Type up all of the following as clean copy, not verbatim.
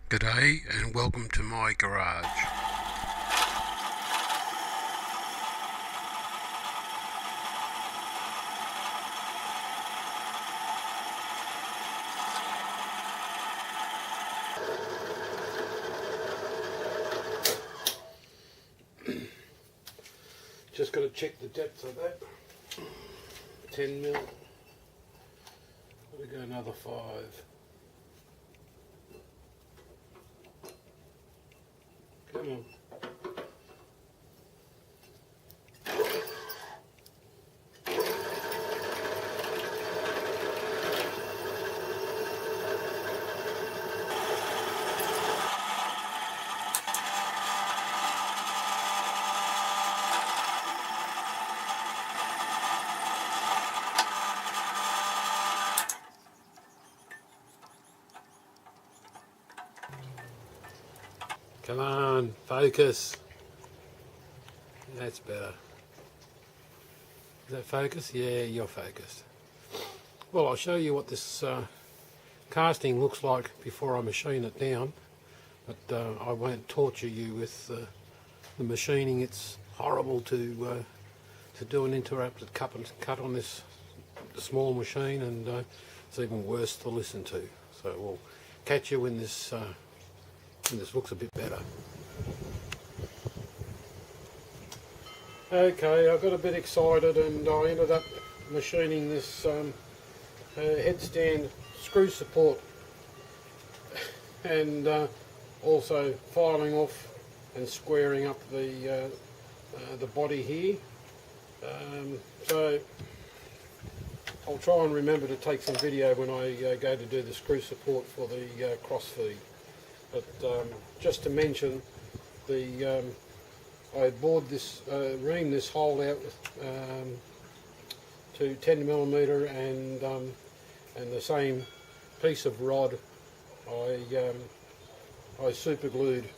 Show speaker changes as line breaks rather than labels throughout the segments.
G'day and welcome to my garage. Just got to check the depth of that. 10 mil. Gotta go another 5. Come on. Come on, focus. That's better. Is that focus? Yeah, you're focused. Well, I'll show you what this casting looks like before I machine it down, but I won't torture you with the machining. It's horrible to do an interrupted cut on this small machine, and it's even worse to listen to. So we'll catch you when this looks a bit better. Okay, I got a bit excited and I ended up machining this headstand screw support and also filing off and squaring up the body here. So I'll try and remember to take some video when I go to do the screw support for the cross feed. But just to mention, I had bored this, reamed this hole out to 10mm and the same piece of rod I super glued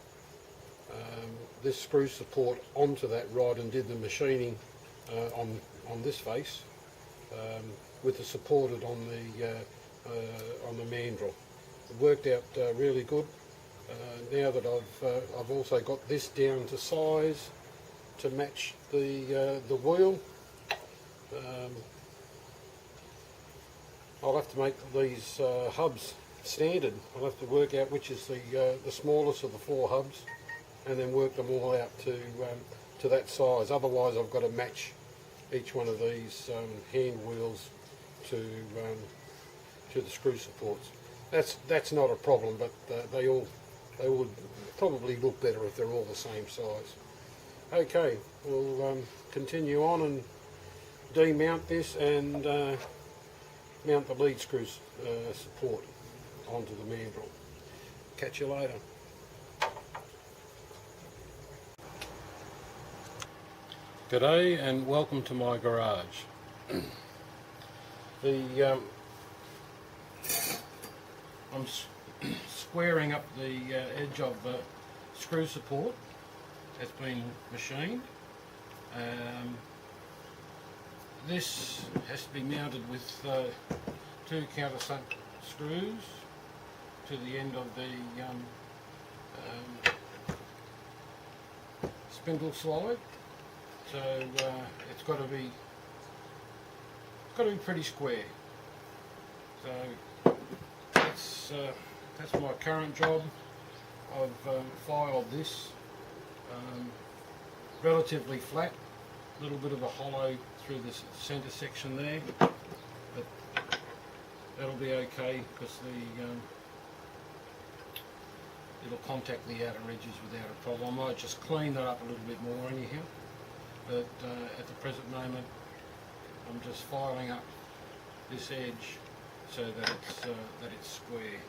this screw support onto that rod and did the machining on this face with the supported on the mandrel. It worked out really good. Now that I've also got this down to size to match the wheel, I'll have to make these hubs standard. I'll have to work out which is the smallest of the 4 hubs, and then work them all out to that size. Otherwise, I've got to match each one of these hand wheels to the screw supports. That's not a problem, but they would probably look better if they're all the same size. Okay, we'll continue on and demount this and mount the lead screw support onto the mandrel. Catch you later. G'day and welcome to my garage. I'm squaring up the edge of the screw support that's been machined. This has to be mounted with 2 countersunk screws to the end of the spindle slide. So it's got to be pretty square. So that's my current job. I've filed this relatively flat, a little bit of a hollow through the centre section there, but that'll be okay because it'll contact the outer edges without a problem. I might just clean that up a little bit more anyhow, but at the present moment I'm just filing up this edge so that it's square,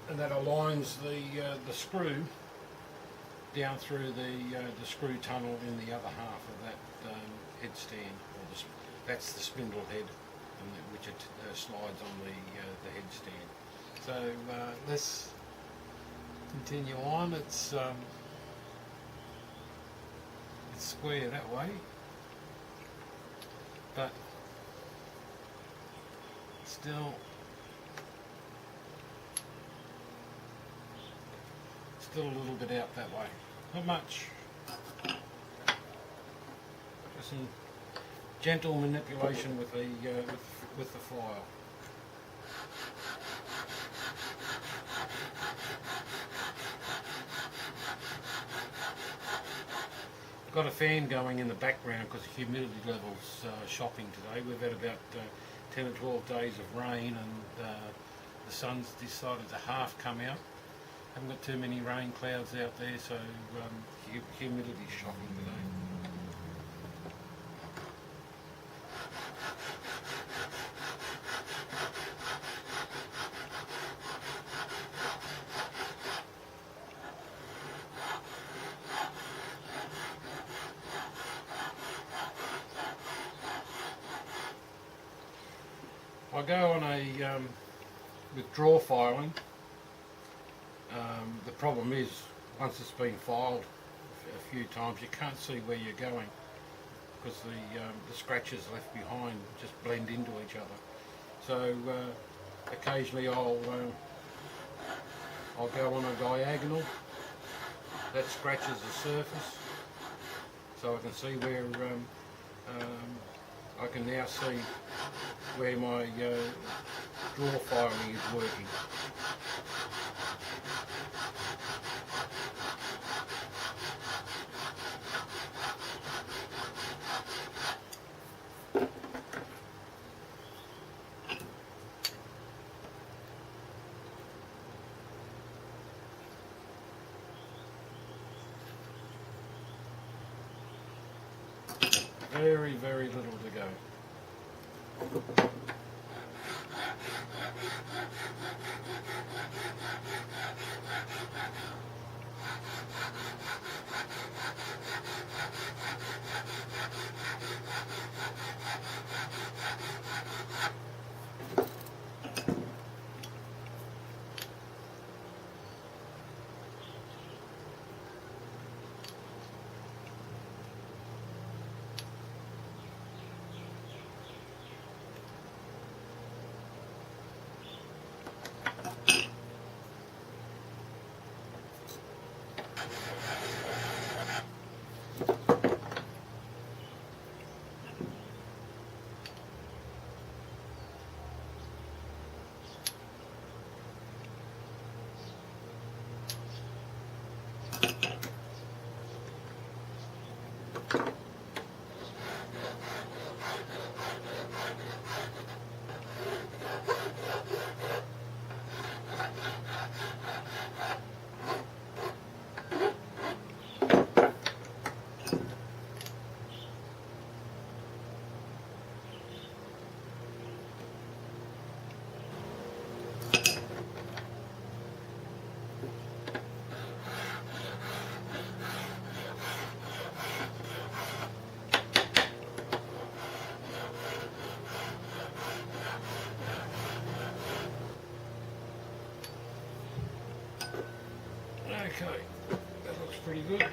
and that aligns the screw down through the screw tunnel in the other half of that headstand. That's the spindle head, which it slides on the headstand. So let's continue on. It's square that way, but still it a little bit out that way. Not much. Just some gentle manipulation with the file. I've got a fan going in the background because the humidity level's shocking today. We've had about 10 or 12 days of rain, and the sun's decided to half come out. Haven't got too many rain clouds out there, so humidity's shocking today. I go on a with draw filing. The problem is, once it's been filed a few times, you can't see where you're going because the scratches left behind just blend into each other. So occasionally I'll go on a diagonal that scratches the surface, so I can see where I can now see where my draw filing is working. Very, very little to go. Okay, that looks pretty good.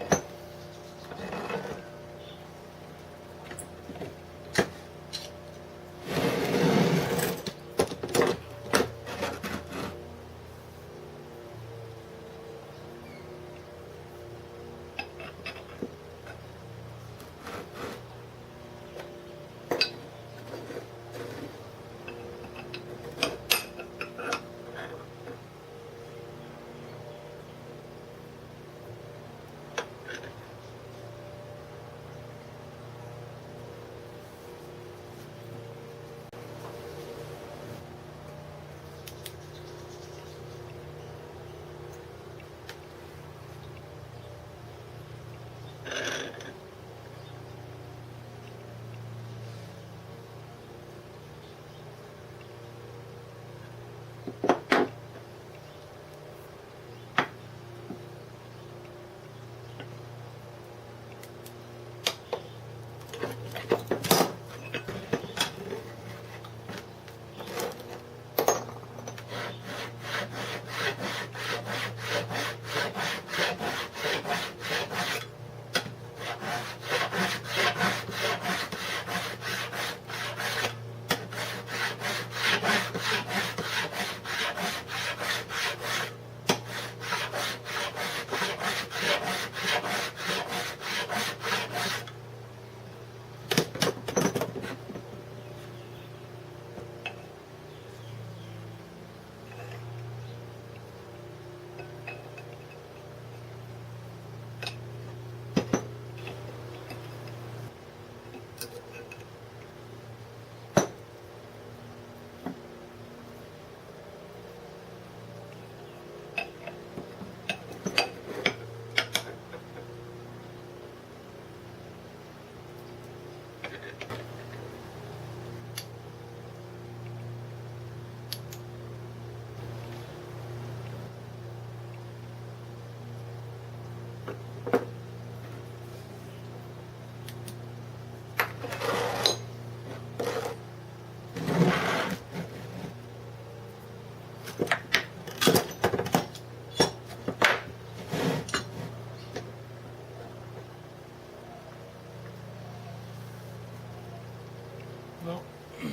Well, I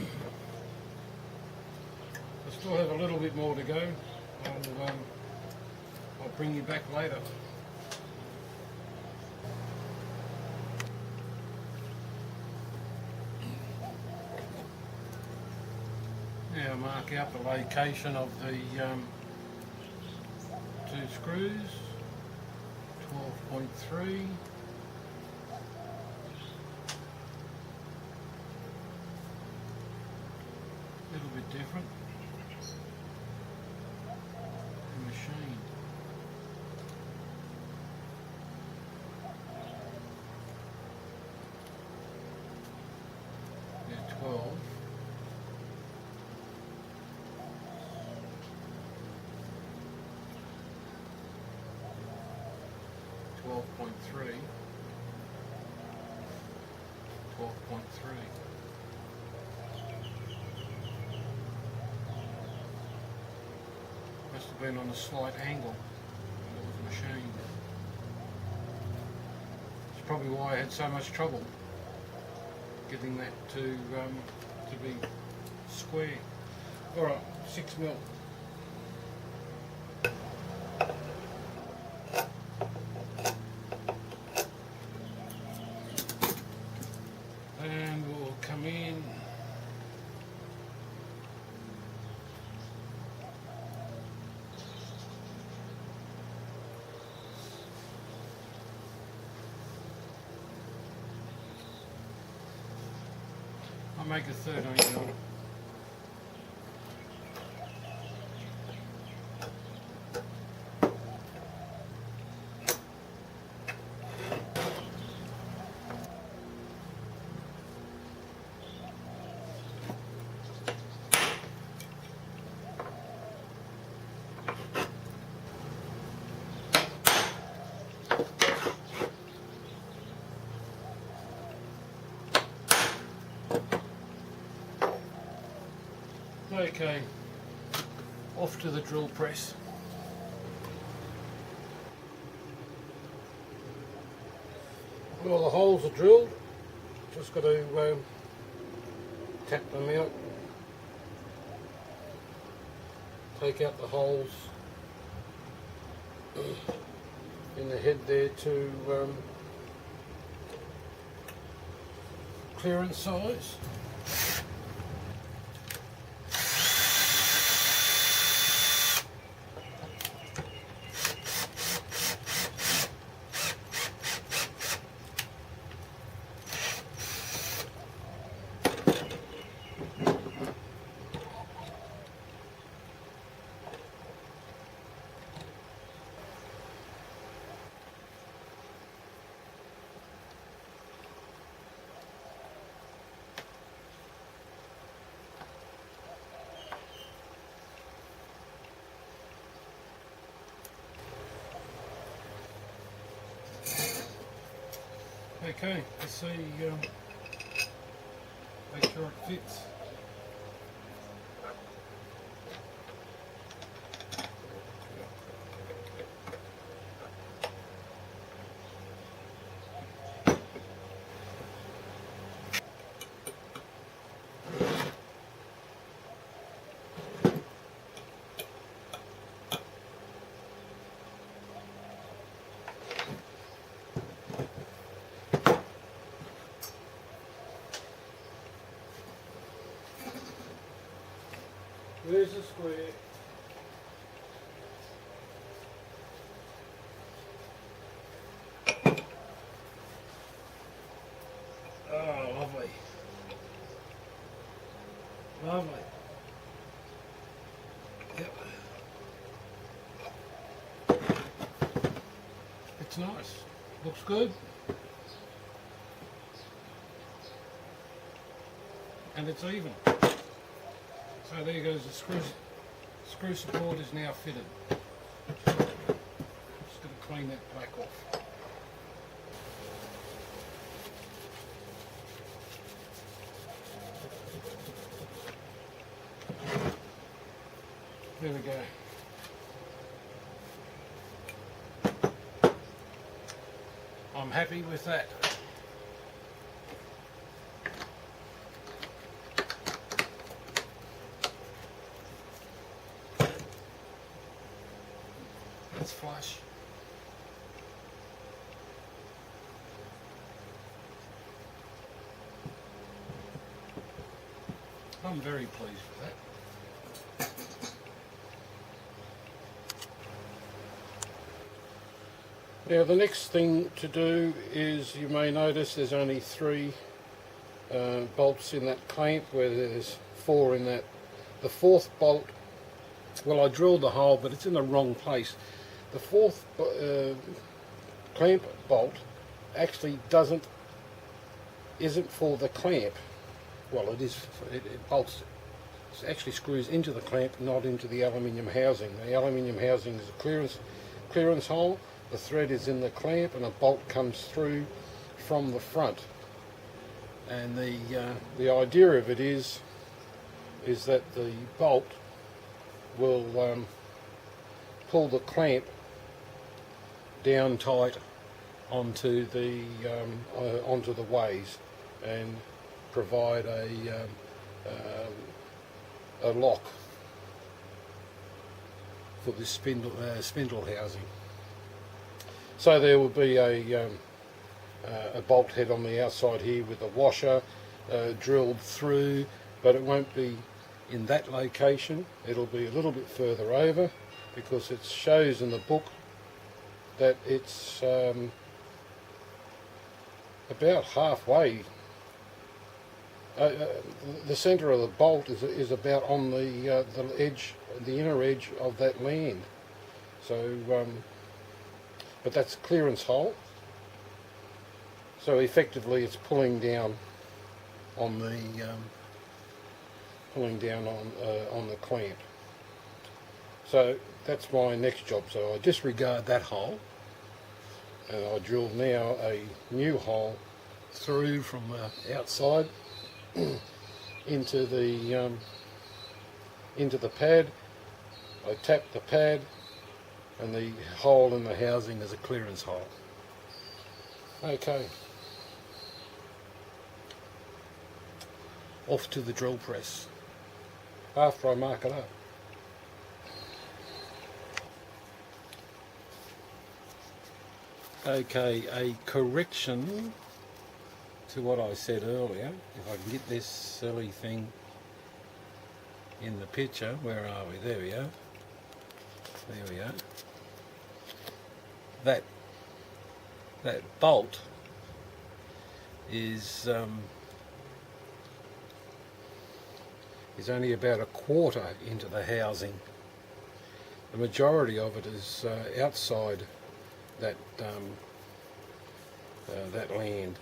still have a little bit more to go. I'll bring you back later. Now mark out the location of the 2 screws, 12.3. A little bit different. The machine. Yeah, 12. .3, 12.3. Must have been on a slight angle when it was machined. It's probably why I had so much trouble getting that to be square. All right, 6 mil. And we'll come in. I'll make a 13 mil. Okay, off to the drill press. Well, the holes are drilled, just got to tap them out, take out the holes in the head there to clearance size. Okay, let's see, make sure it fits. There's a square. Oh, lovely. Lovely. Yep. It's nice. Looks good. And it's even. So there goes the screw support is now fitted. Just going to clean that back off. There we go. I'm happy with that. nice flush. I'm very pleased with that. Now the next thing to do is, you may notice there's only 3 bolts in that clamp, where there's 4 in that. The 4th bolt, well, I drilled the hole but it's in the wrong place. The 4th clamp bolt actually isn't for the clamp. Well, it is. It bolts. It actually screws into the clamp, not into the aluminium housing. The aluminium housing is a clearance hole. The thread is in the clamp, and a bolt comes through from the front. And the idea of it is that the bolt will pull the clamp down tight onto the ways, and provide a lock for this spindle housing. So there will be a bolt head on the outside here with a washer drilled through, but it won't be in that location. It'll be a little bit further over, because it shows in the book that it's about halfway. The centre of the bolt is about on the edge, the inner edge of that land. So, but that's a clearance hole. So effectively, it's pulling down on the clamp. So that's my next job. So I disregard that hole, and I drill now a new hole through from the outside into the pad. I tap the pad, and the hole in the housing is a clearance hole. Okay, off to the drill press after I mark it up. Okay, a correction to what I said earlier. If I can get this silly thing in the picture. Where are we? There we are. There we are. That bolt is only about a quarter into the housing. The majority of it is outside that that land.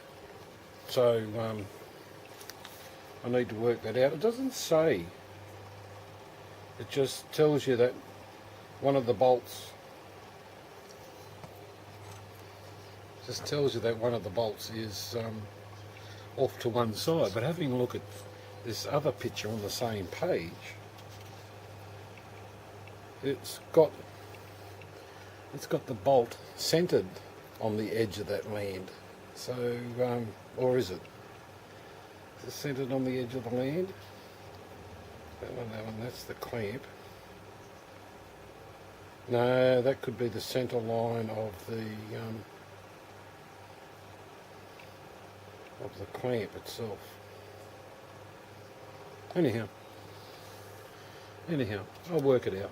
So I need to work that out. It doesn't say. It just tells you that one of the bolts is off to one side. But having a look at this other picture on the same page, it's got the bolt centered on the edge of that land. So, or is it? Is it centered on the edge of the land? That one, that's the clamp. No, that could be the center line of the clamp itself. Anyhow, I'll work it out.